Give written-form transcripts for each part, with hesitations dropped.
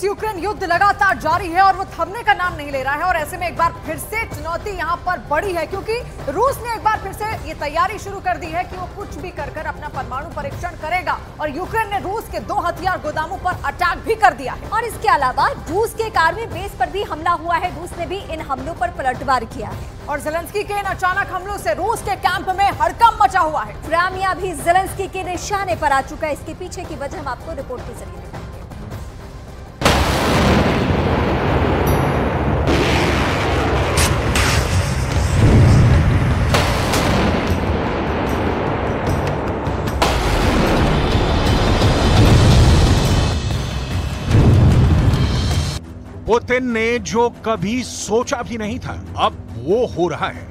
Ukraine युद्ध लगातार जारी है और वो थमने का नाम नहीं ले रहा है और ऐसे में एक बार फिर से चुनौती यहां पर बढ़ी है क्योंकि रूस ने एक बार फिर से ये तैयारी शुरू कर दी है कि वो कुछ भी कर अपना परमाणु परीक्षण करेगा और यूक्रेन ने रूस के 2 हथियार गोदामों पर अटैक भी कर दिया है। और इसके अलावा रूस के एक आर्मी बेस पर भी हमला हुआ है। रूस ने भी इन हमलों पर पलटवार किया है और ज़ेलेंस्की के इन अचानक हमलों से रूस के कैंप में हड़कंप मचा हुआ है। क्राइमिया भी ज़ेलेंस्की के निशाने पर आ चुका है। इसके पीछे की वजह हम आपको रिपोर्ट के जरिए दिखाएंगे। पुतिन ने जो कभी सोचा भी नहीं था अब वो हो रहा है।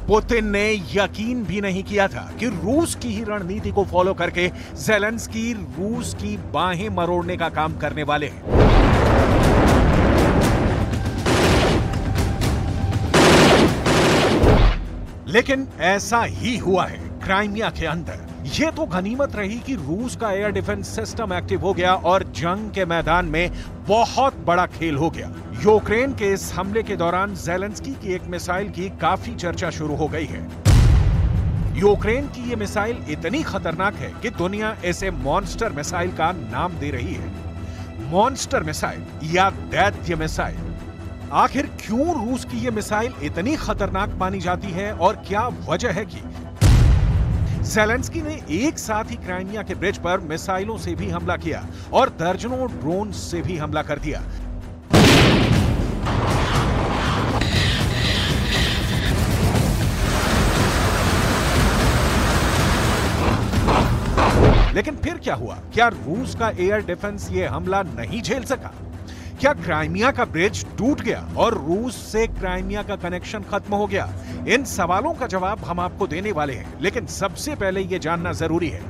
पुतिन ने यकीन भी नहीं किया था कि रूस की ही रणनीति को फॉलो करके ज़ेलेंस्की रूस की बाहें मरोड़ने का काम करने वाले हैं। लेकिन ऐसा ही हुआ है क्राइमिया के अंदर। यह तो गनीमत रही कि रूस का एयर डिफेंस सिस्टम एक्टिव हो गया और जंग के मैदान में बहुत बड़ा खेल हो गया। यूक्रेन के इस हमले के दौरान ज़ेलेंस्की की एक मिसाइल की काफी चर्चा शुरू हो गई है। यूक्रेन की यह मिसाइल इतनी खतरनाक है कि दुनिया इसे मॉन्स्टर मिसाइल का नाम दे रही है। मॉन्स्टर मिसाइल या दैत्य मिसाइल। आखिर क्यों रूस की यह मिसाइल इतनी खतरनाक मानी जाती है और क्या वजह है कि ज़ेलेंस्की ने एक साथ ही क्राइमिया के ब्रिज पर मिसाइलों से भी हमला किया और दर्जनों ड्रोन से भी हमला कर दिया। लेकिन फिर क्या हुआ? क्या रूस का एयर डिफेंस ये हमला नहीं झेल सका? क्या क्राइमिया का ब्रिज टूट गया और रूस से क्राइमिया का कनेक्शन खत्म हो गया? इन सवालों का जवाब हम आपको देने वाले हैं, लेकिन सबसे पहले यह जानना जरूरी है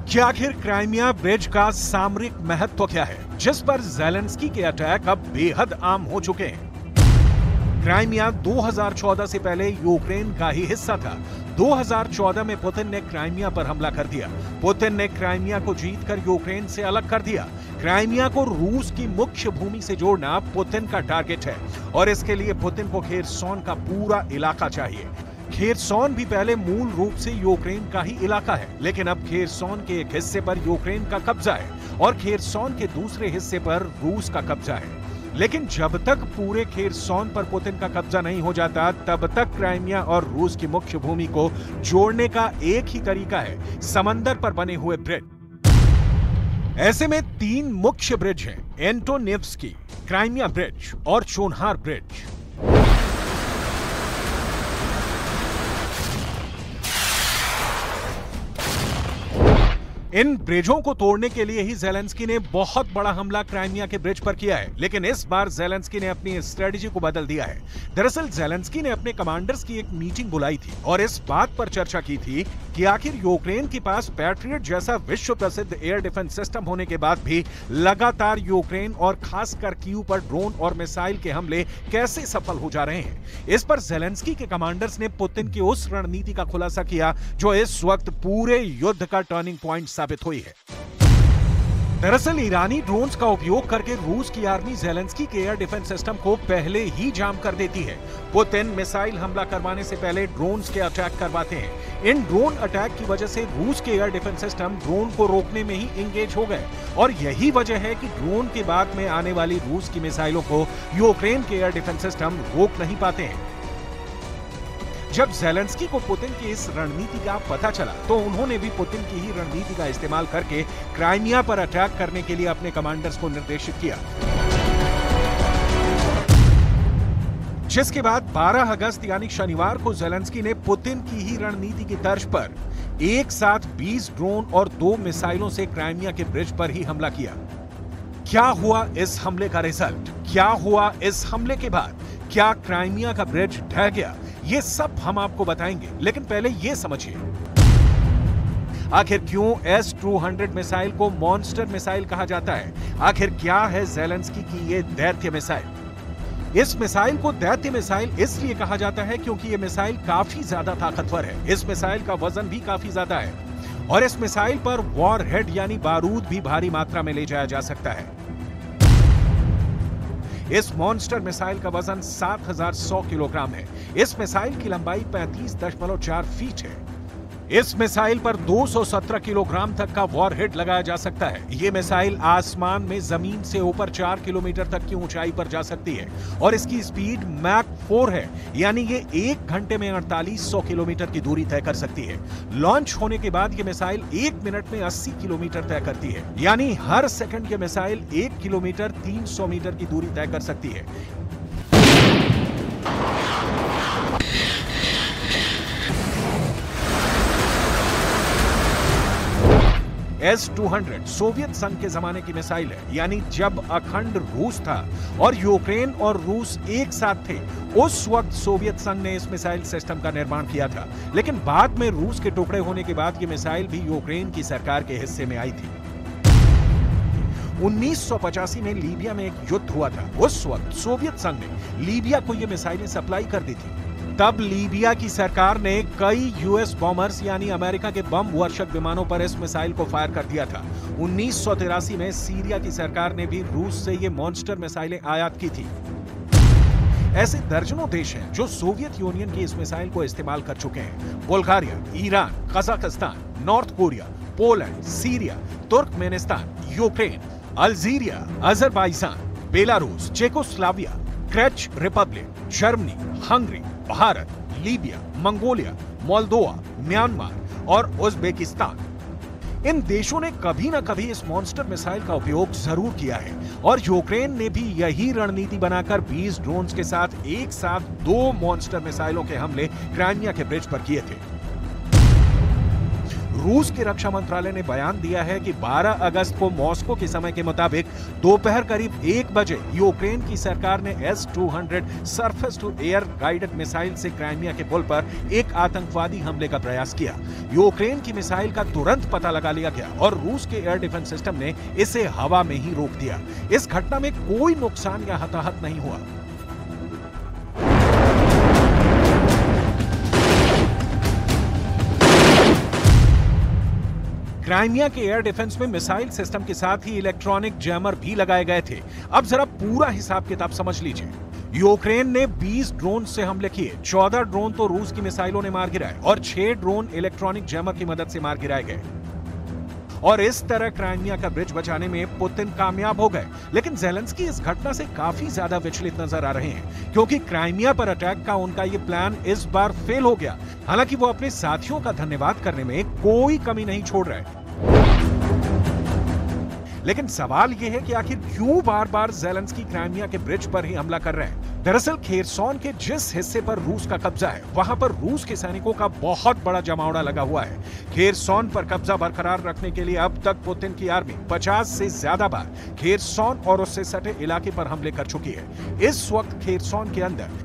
कि आखिर क्राइमिया ब्रिज का सामरिक महत्व क्या है, जिस पर ज़ेलेंस्की के अटैक अब बेहद आम हो चुके हैं। क्राइमिया 2014 से पहले यूक्रेन का ही हिस्सा था। 2014 में पुतिन ने क्राइमिया पर हमला कर दिया। पुतिन ने क्राइमिया को जीतकर यूक्रेन से अलग कर दिया। क्राइमिया को रूस की मुख्य भूमि से जोड़ना पुतिन का टारगेट है और इसके लिए पुतिन को खेरसोन का पूरा इलाका चाहिए। खेरसोन भी पहले मूल रूप से यूक्रेन का ही इलाका है, लेकिन अब खेरसोन के एक हिस्से पर यूक्रेन का कब्जा है और खेरसोन के दूसरे हिस्से पर रूस का कब्जा है। लेकिन जब तक पूरे खेरसोन पर पुतिन का कब्जा नहीं हो जाता, तब तक क्राइमिया और रूस की मुख्य भूमि को जोड़ने का एक ही तरीका है, समंदर पर बने हुए ब्रिज। ऐसे में 3 मुख्य ब्रिज हैं, एंटोनेव्स्की, क्राइमिया ब्रिज और चोन्हार ब्रिज। इन ब्रिजों को तोड़ने के लिए ही ज़ेलेंस्की ने बहुत बड़ा हमला क्राइमिया के ब्रिज पर किया है, लेकिन इस बार ज़ेलेंस्की ने अपनी स्ट्रेटजी को बदल दिया है। दरअसल ज़ेलेंस्की ने अपने कमांडर्स की एक मीटिंग बुलाई थी और इस बात पर चर्चा की थी कि आखिर यूक्रेन के पास पैट्रियट जैसा विश्व प्रसिद्ध एयर डिफेंस सिस्टम होने के बाद भी लगातार यूक्रेन और खासकर कीव पर ड्रोन और मिसाइल के हमले कैसे सफल हो जा रहे हैं। इस पर ज़ेलेंस्की के कमांडर्स ने पुतिन की उस रणनीति का खुलासा किया जो इस वक्त पूरे युद्ध का टर्निंग पॉइंट साबित हुई है। दरअसल ईरानी ड्रोन्स का उपयोग करके रूस की आर्मी ज़ेलेंस्की के एयर डिफेंस सिस्टम को पहले ही जाम कर देती है। पुतिन मिसाइल हमला करवाने से पहले ड्रोन्स के अटैक करवाते हैं। इन ड्रोन अटैक की वजह से रूस के एयर डिफेंस सिस्टम ड्रोन को रोकने में ही इंगेज हो गए और यही वजह है कि ड्रोन के बाद में आने वाली रूस की मिसाइलों को यूक्रेन के एयर डिफेंस सिस्टम रोक नहीं पाते हैं। जब ज़ेलेंस्की को पुतिन की इस रणनीति का पता चला तो उन्होंने भी पुतिन की ही रणनीति का इस्तेमाल करके क्राइमिया पर अटैक करने के लिए अपने कमांडर्स को निर्देशित किया, जिसके बाद 12 अगस्त यानी शनिवार को ज़ेलेंस्की ने पुतिन की ही रणनीति की तर्ज पर एक साथ 20 ड्रोन और 2 मिसाइलों से क्राइमिया के ब्रिज पर ही हमला किया। क्या हुआ इस हमले का रिजल्ट? क्या हुआ इस हमले के बाद? क्या क्राइमिया का ब्रिज ढह गया? ये सब हम आपको बताएंगे, लेकिन पहले ये समझिए आखिर क्यों S-200 मिसाइल को मॉन्स्टर मिसाइल कहा जाता है। आखिर क्या है ज़ेलेंस्की की ये दैत्य मिसाइल? इस मिसाइल को दैत्य मिसाइल इसलिए कहा जाता है क्योंकि ये मिसाइल काफी ज्यादा ताकतवर है। इस मिसाइल का वजन भी काफी ज्यादा है और इस मिसाइल पर वॉर हेड यानी बारूद भी भारी मात्रा में ले जाया जा सकता है। इस मॉन्स्टर मिसाइल का वजन 7100 किलोग्राम है। इस मिसाइल की लंबाई 35.4 फीट है। इस मिसाइल पर 217 किलोग्राम तक का वॉरहेड लगाया जा सकता है। यह मिसाइल आसमान में जमीन से ऊपर 4 किलोमीटर तक की ऊंचाई पर जा सकती है और इसकी स्पीड मैक 4 है, यानी ये 1 घंटे में 4800 किलोमीटर की दूरी तय कर सकती है। लॉन्च होने के बाद यह मिसाइल 1 मिनट में 80 किलोमीटर तय करती है, यानी हर सेकंड यह मिसाइल 1 किलोमीटर 300 मीटर की दूरी तय कर सकती है। S-200 सोवियत संघ के जमाने की मिसाइल है, यानी जब अखंड रूस था और यूक्रेन और रूस एक साथ थे, उस वक्त सोवियत संघ ने इस मिसाइल सिस्टम का निर्माण किया था। लेकिन बाद में रूस के टुकड़े होने के बाद यह मिसाइल भी यूक्रेन की सरकार के हिस्से में आई थी। 1985 में लीबिया में एक युद्ध हुआ था। उस वक्त सोवियत संघ ने लीबिया को यह मिसाइलें सप्लाई कर दी थी। तब लीबिया की सरकार ने कई यूएस बॉम्बर्स यानी अमेरिका के बम वर्षक विमानों पर इस मिसाइल को फायर कर दिया था। 1983 में सीरिया की सरकार ने भी रूस से ये मॉन्स्टर मिसाइलें आयात की थी। ऐसे दर्जनों देश हैं जो सोवियत यूनियन की इस मिसाइल को इस्तेमाल कर चुके हैं। Bulgaria, Iran, Kazakhstan, North Korea, Poland, Syria, Turkmenistan, Ukraine, Algeria, Azerbaijan, Belarus, Czechoslovakia, चेक Republic, Germany, Hungary, Bharat, Libya, Mongolia, Moldova, Myanmar और उज्बेकिस्तान। इन देशों ने कभी ना कभी इस मॉन्स्टर मिसाइल का उपयोग जरूर किया है और यूक्रेन ने भी यही रणनीति बनाकर 20 ड्रोन्स के साथ एक साथ 2 मॉन्स्टर मिसाइलों के हमले क्राइमिया के ब्रिज पर किए थे। रूस के रक्षा मंत्रालय ने बयान दिया है कि 12 अगस्त को मॉस्को के समय के मुताबिक दोपहर करीब 1 बजे यूक्रेन की सरकार ने S-200 surface to air guided missile से क्राइमिया के पुल पर एक आतंकवादी हमले का प्रयास किया। यूक्रेन की मिसाइल का तुरंत पता लगा लिया गया और रूस के एयर डिफेंस सिस्टम ने इसे हवा में ही रोक दिया। इस घटना में कोई नुकसान या हताहत नहीं हुआ। क्राइमिया के एयर डिफेंस में मिसाइल सिस्टम के साथ ही इलेक्ट्रॉनिक जैमर भी लगाए गए थे। अब जरा पूरा हिसाब किताब समझ लीजिए। यूक्रेन ने 20 ड्रोन से हमले किए, 14 ड्रोन तो रूस की मिसाइलों ने मार गिराए और 6 ड्रोन इलेक्ट्रॉनिक जैमर की मदद से मार गिराए गए। और इस तरह क्राइमिया का ब्रिज बचाने में पुतिन कामयाब हो गए। लेकिन ज़ेलेंस्की इस घटना से काफी ज्यादा विचलित नजर आ रहे हैं, क्योंकि क्राइमिया पर अटैक का उनका ये प्लान इस बार फेल हो गया। हालांकि वो अपने साथियों का धन्यवाद करने में कोई कमी नहीं छोड़ रहे। लेकिन सवाल यह है कि आखिर क्यों बार बार ज़ेलेंस्की क्राइमिया के ब्रिज पर ही हमला कर रहे हैं। दरअसल खेरसॉन के जिस हिस्से पर रूस का कब्जा है, वहां पर रूस के सैनिकों का बहुत बड़ा जमावड़ा लगा हुआ है। खेरसॉन पर कब्जा बरकरार रखने के लिए अब तक पुतिन की आर्मी 50 से ज्यादा बार खेरसॉन और उससे सटे इलाके पर हमले कर चुकी है। इस वक्त खेरसॉन के अंदर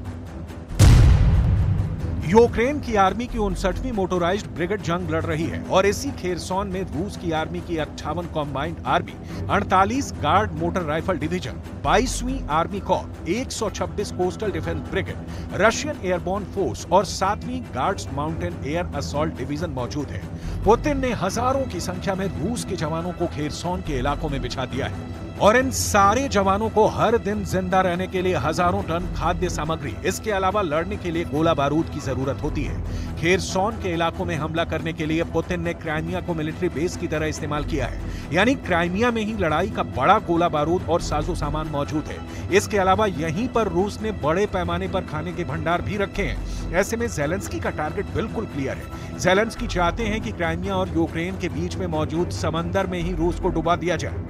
यूक्रेन की आर्मी की 59वीं मोटोराइज्ड ब्रिगेड जंग लड़ रही है और इसी खेरसॉन में रूस की आर्मी की 58 combined army, 48 guard motor rifle division, 22वीं army corp, 126 coastal defence brigade, Russian airborne force और 7वीं guards mountain air assault division मौजूद है। पुतिन ने हजारों की संख्या में रूस के जवानों को खेरसॉन के इलाकों में बिछा दिया है और इन सारे जवानों को हर दिन जिंदा रहने के लिए हजारों टन खाद्य सामग्री, इसके अलावा लड़ने के लिए गोला बारूद की जरूरत होती है। खेरसॉन के इलाकों में हमला करने के लिए पुतिन ने क्राइमिया को मिलिट्री बेस की तरह इस्तेमाल किया है, यानी क्राइमिया में ही लड़ाई का बड़ा गोला बारूद और साजो सामान मौजूद है। इसके अलावा यहीं पर रूस ने बड़े पैमाने पर खाने के भंडार भी रखे हैं। ऐसे में ज़ेलेंस्की का टारगेट बिल्कुल क्लियर है। ज़ेलेंस्की चाहते हैं कि क्राइमिया और यूक्रेन के बीच में मौजूद समंदर में ही रूस को डुबा दिया जाए।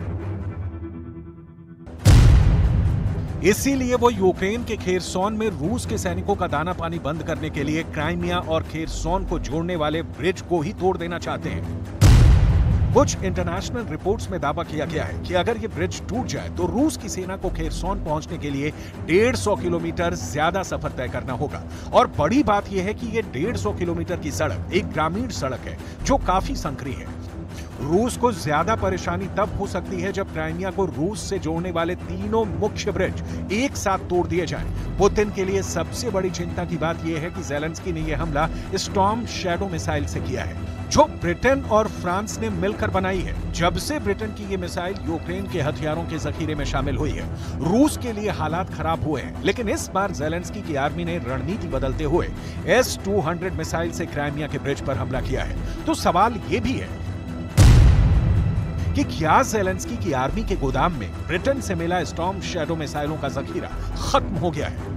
इसीलिए वो यूक्रेन के खेरसॉन में रूस के सैनिकों का दाना पानी बंद करने के लिए क्राइमिया और खेरसॉन को जोड़ने वाले ब्रिज को ही तोड़ देना चाहते हैं। कुछ इंटरनेशनल रिपोर्ट्स में दावा किया गया है कि अगर ये ब्रिज टूट जाए तो रूस की सेना को खेरसॉन पहुंचने के लिए 150 किलोमीटर ज्यादा सफर तय करना होगा। और बड़ी बात यह है कि ये 150 किलोमीटर की सड़क एक ग्रामीण सड़क है जो काफी संकरी है। रूस को ज्यादा परेशानी तब हो सकती है जब क्राइमिया को रूस से जोड़ने वाले तीनों मुख्य ब्रिज एक साथ तोड़ दिए जाएं। पुतिन के लिए सबसे बड़ी चिंता की बात यह है कि ज़ेलेंस्की ने यह हमला स्टॉर्म शैडो मिसाइल से किया है। जो ब्रिटेन और फ्रांस ने मिलकर बनाई है। जब से ब्रिटेन की ये मिसाइल यूक्रेन के हथियारों के जखीरे में शामिल हुई है, रूस के लिए हालात खराब हुए हैं। लेकिन इस बार ज़ेलेंस्की की आर्मी ने रणनीति बदलते हुए S-200 मिसाइल से क्राइमिया के ब्रिज पर हमला किया है। तो सवाल ये भी है कि क्या ज़ेलेंस्की की आर्मी के गोदाम में ब्रिटेन से मिला स्टॉर्म शैडो मिसाइलों का जखीरा खत्म हो गया है?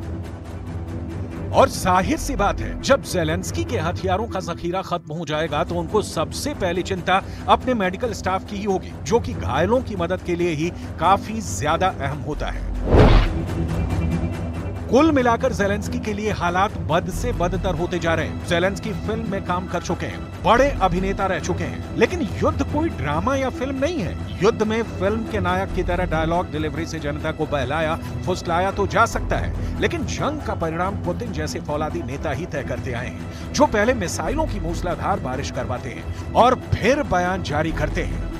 और जाहिर सी बात है, जब ज़ेलेंस्की के हथियारों का जखीरा खत्म हो जाएगा तो उनको सबसे पहली चिंता अपने मेडिकल स्टाफ की ही होगी, जो कि घायलों की मदद के लिए ही काफी ज्यादा अहम होता है। कुल मिलाकर ज़ेलेंस्की के लिए हालात बद से बदतर होते जा रहे हैं। ज़ेलेंस्की फिल्म में काम कर चुके हैं, बड़े अभिनेता रह चुके हैं, लेकिन युद्ध कोई ड्रामा या फिल्म नहीं है। युद्ध में फिल्म के नायक की तरह डायलॉग डिलीवरी से जनता को बहलाया फुसलाया तो जा सकता है, लेकिन जंग का परिणाम पुतिन जैसे फौलादी नेता ही तय करते आए हैं, जो पहले मिसाइलों की मूसलाधार बारिश करवाते हैं और फिर बयान जारी करते हैं।